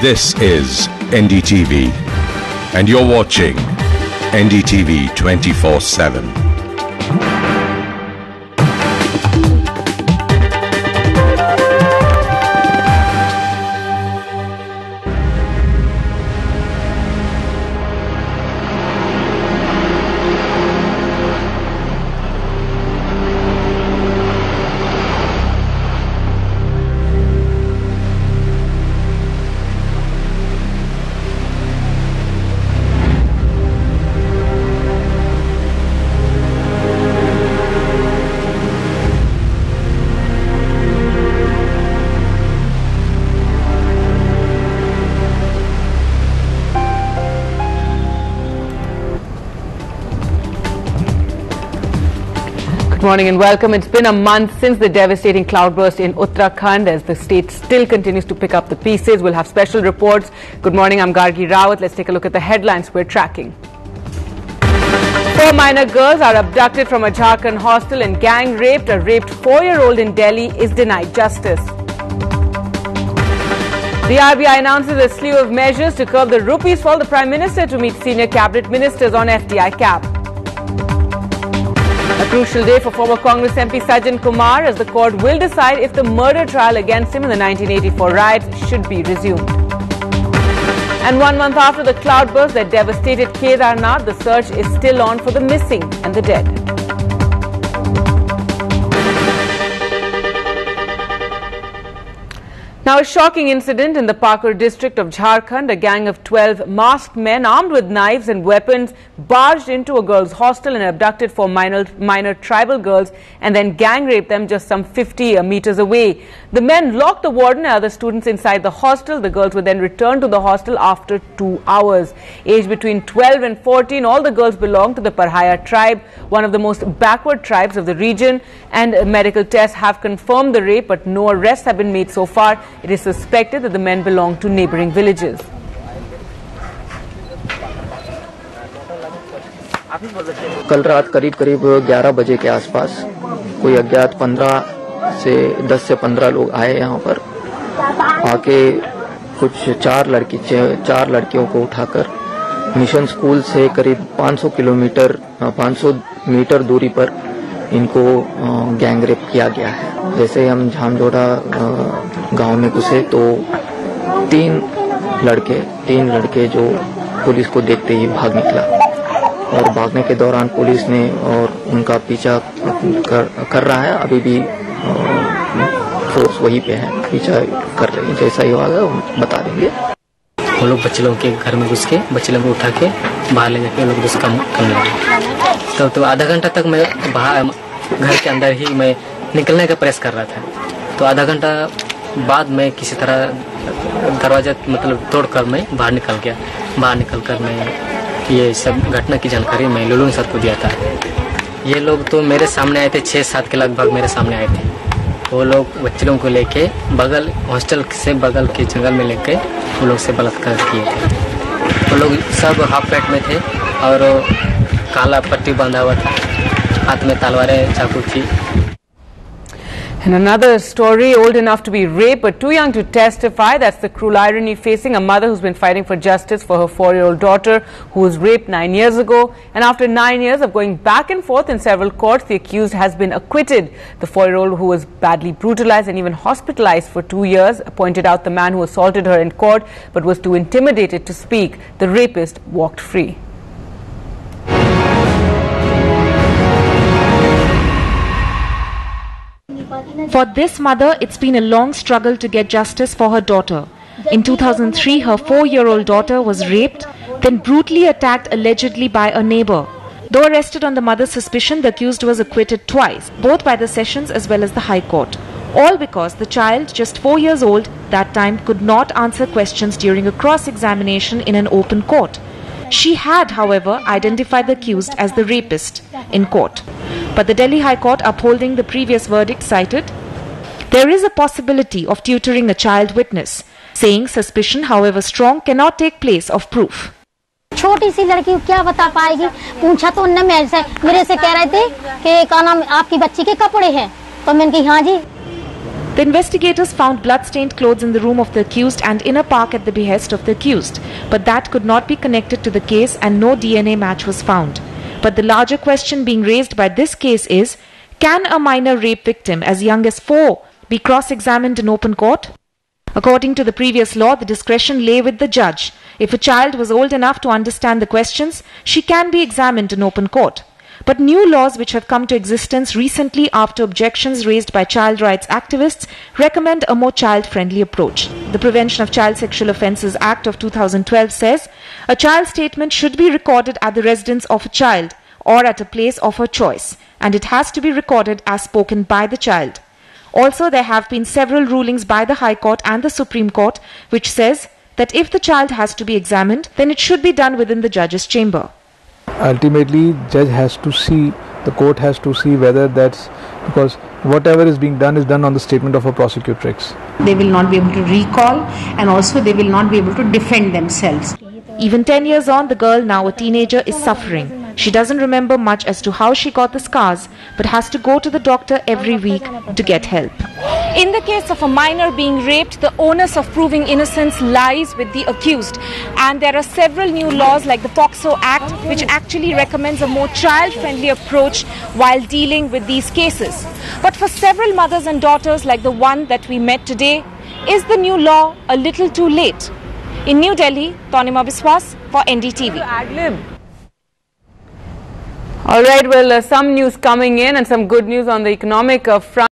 This is NDTV, and you're watching NDTV 24/7. Good morning and welcome. It's been a month since the devastating cloudburst in Uttarakhand as the state still continues to pick up the pieces. We'll have special reports. Good morning, I'm Gargi Rawat. Let's take a look at the headlines we're tracking. 4 minor girls are abducted from a Jharkhand hostel and gang raped. A raped 4-year-old in Delhi is denied justice. The RBI announces a slew of measures to curb the rupees fall. The Prime Minister to meet senior cabinet ministers on FDI cap. A crucial day for former Congress MP Sajjan Kumar as the court will decide if the murder trial against him in the 1984 riots should be resumed. And 1 month after the cloudburst that devastated Kedarnath, the search is still on for the missing and the dead. Now, a shocking incident in the Pakur district of Jharkhand. A gang of 12 masked men armed with knives and weapons barged into a girls' hostel and abducted 4 minor tribal girls and then gang raped them just some 50 meters away. The men locked the warden and other students inside the hostel. The girls were then returned to the hostel after 2 hours. Aged between 12 and 14, all the girls belong to the Parhaya tribe, one of the most backward tribes of the region, and medical tests have confirmed the rape, but no arrests have been made so far. It is suspected that the men belong to neighboring villages. कल रात करीब 11 बजे के आसपास कोई अज्ञात 10 से 15 लोग आए यहाँ पर आके कुछ 4 लड़कियों को उठाकर मिशन स्कूल से करीब 500 मीटर दूरी पर इनको गैंग रेप किया गया है। जैसे हम झामझोड़ा गांव में घुसे तो 3 लड़के जो पुलिस को देखते ही भाग निकला और भागने के दौरान पुलिस ने और उनका पीछा कर रहा है। अभी भी फोर्स वहीं पे है, पीछा कर रही है। जैसा ही होगा बता देंगे। वो लोग बच्चे लोगों के घर में घुस के बच्चे लोगों को उठा के बाहर ले जाके लोग घुस करने लगे। तो आधा घंटा तक मैं बाहर घर के अंदर ही मैं निकलने का प्रयास कर रहा था। तो आधा घंटा बाद मैं किसी तरह दरवाजा मतलब तोड़कर मैं बाहर निकल गया। बाहर निकलकर मैं ये सब घटना की जानकारी मैं लुलुंग सर को दिया था। ये लोग तो मेरे सामने आए थे, 6-7 के लगभग मेरे सामने आए थे। वो लोग बच्चे लोगों को लेके बगल हॉस्टल से बगल के जंगल में लेके वो लोग से बलात्कार किए थे। वो लोग सब हाफ पैंट में थे और काला पट्टी बांधा हुआ था, हाथ में तलवारें चाकू थी। And another story, old enough to be raped but too young to testify. That's the cruel irony facing a mother who's been fighting for justice for her 4-year-old daughter who was raped 9 years ago. And after 9 years of going back and forth in several courts, the accused has been acquitted. The 4-year-old, who was badly brutalized and even hospitalized for 2 years, pointed out the man who assaulted her in court but was too intimidated to speak. The rapist walked free. For this mother, it's been a long struggle to get justice for her daughter. In 2003, her 4-year-old daughter was raped, then brutally attacked allegedly by a neighbor. Though arrested on the mother's suspicion, the accused was acquitted twice, both by the Sessions as well as the High Court. All because the child, just 4 years old, that time could not answer questions during a cross-examination in an open court. She had, however, identified the accused as the rapist in court. But the Delhi High Court, upholding the previous verdict, cited, "There is a possibility of tutoring a child witness," saying suspicion, however strong, cannot take place of proof. छोटी सी लड़की क्या बता पाएगी? पूछा तो उन्होंने मेरे से कह रहे थे कि क्या नाम आपकी बच्ची के कपड़े हैं, तो मैंने कहा हाँ जी। The investigators found blood-stained clothes in the room of the accused and in a park at the behest of the accused, but that could not be connected to the case and no DNA match was found. But the larger question being raised by this case is, can a minor rape victim as young as 4 be cross-examined in open court? According to the previous law, the discretion lay with the judge. If a child was old enough to understand the questions, she can be examined in open court. But new laws which have come to existence recently after objections raised by child rights activists recommend a more child-friendly approach. The Prevention of Child Sexual Offences Act of 2012 says a child statement should be recorded at the residence of a child or at a place of her choice, and it has to be recorded as spoken by the child. Also, there have been several rulings by the High Court and the Supreme Court which says that if the child has to be examined, then it should be done within the judge's chamber. Ultimately, judge has to see, the court has to see whether that's, because whatever is being done is done on the statement of a prosecutrix. They will not be able to recall, and also they will not be able to defend themselves. Even 10 years on, the girl, now a teenager, is suffering. She doesn't remember much as to how she got the scars, but has to go to the doctor every week to get help. In the case of a minor being raped, the onus of proving innocence lies with the accused. And there are several new laws like the POCSO Act, which actually recommends a more child-friendly approach while dealing with these cases. But for several mothers and daughters like the one that we met today, is the new law a little too late? In New Delhi, Tanima Biswas for NDTV. All right, well, some news coming in and some good news on the economic front.